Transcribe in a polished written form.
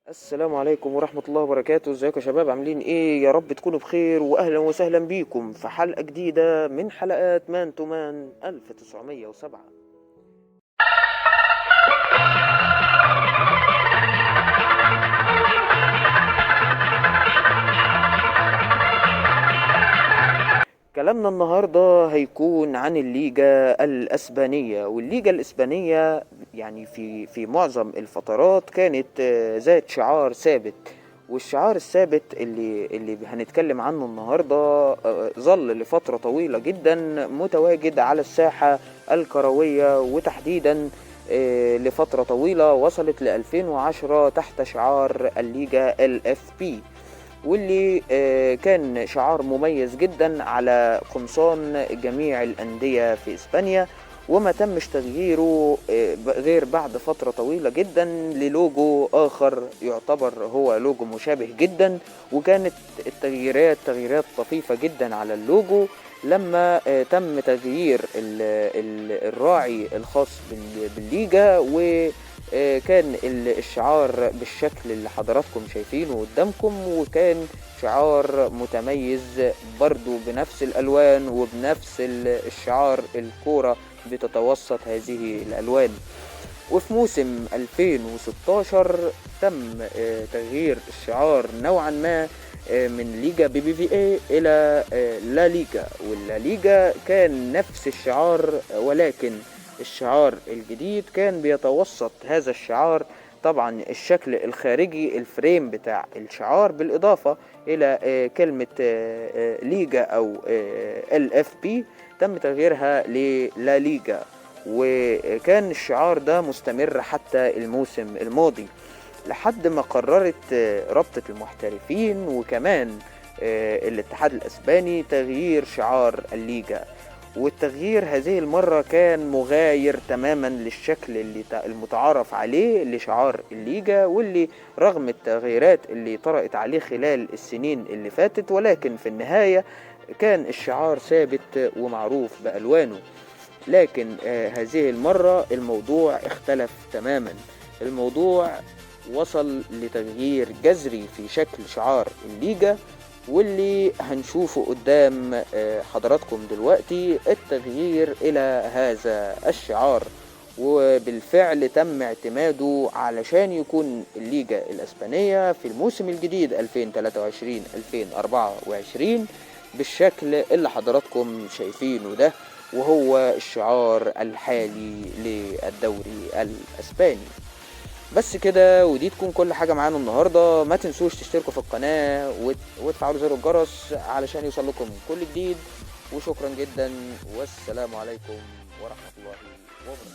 السلام عليكم ورحمة الله وبركاته، ازيكم يا شباب؟ عاملين ايه؟ يا رب تكونوا بخير، واهلا وسهلا بيكم في حلقة جديدة من حلقات مان تو مان 1907. كلامنا النهاردة هيكون عن الليجا الأسبانية، والليجا الأسبانية يعني في معظم الفترات كانت ذات شعار ثابت. والشعار الثابت اللي هنتكلم عنه النهاردة ظل لفترة طويلة جدا متواجد على الساحة الكروية، وتحديدا لفترة طويلة وصلت ل 2010 تحت شعار الليجا LFP، واللي كان شعار مميز جدا على قمصان جميع الأندية في إسبانيا، وما تمش تغييره غير بعد فترة طويلة جدا للوجو آخر يعتبر هو لوجو مشابه جدا. وكانت تغييرات طفيفة جدا على اللوجو لما تم تغيير الراعي الخاص بالليجا، وكان الشعار بالشكل اللي حضراتكم شايفينه قدامكم، وكان شعار متميز برضو بنفس الألوان وبنفس الشعار الكورة بتتوسط هذه الألوان. وفي موسم 2016 تم تغيير الشعار نوعا ما من ليجا BBVA إلى لا ليجا، واللا ليجا كان نفس الشعار، ولكن الشعار الجديد كان بيتوسط هذا الشعار طبعا الشكل الخارجي الفريم بتاع الشعار، بالإضافة إلى كلمة ليجا أو LFP تم تغييرها للا ليجا. وكان الشعار ده مستمر حتى الموسم الماضي، لحد ما قررت رابطة المحترفين وكمان الاتحاد الأسباني تغيير شعار الليجا. والتغيير هذه المرة كان مغاير تماما للشكل المتعارف عليه لشعار الليجا، واللي رغم التغييرات اللي طرأت عليه خلال السنين اللي فاتت، ولكن في النهاية كان الشعار ثابت ومعروف بألوانه. لكن هذه المرة الموضوع اختلف تماما. الموضوع وصل لتغيير جذري في شكل شعار الليجا، واللي هنشوفه قدام حضراتكم دلوقتي التغيير إلى هذا الشعار. وبالفعل تم اعتماده علشان يكون الليجا الأسبانية في الموسم الجديد 2023-2024 بالشكل اللي حضراتكم شايفينه ده، وهو الشعار الحالي للدوري الأسباني. بس كده، ودي تكون كل حاجة معانا النهاردة. ما تنسوش تشتركوا في القناة وتفعلوا زر الجرس علشان يوصل لكم كل جديد. وشكرا جدا، والسلام عليكم ورحمة الله وبركاته.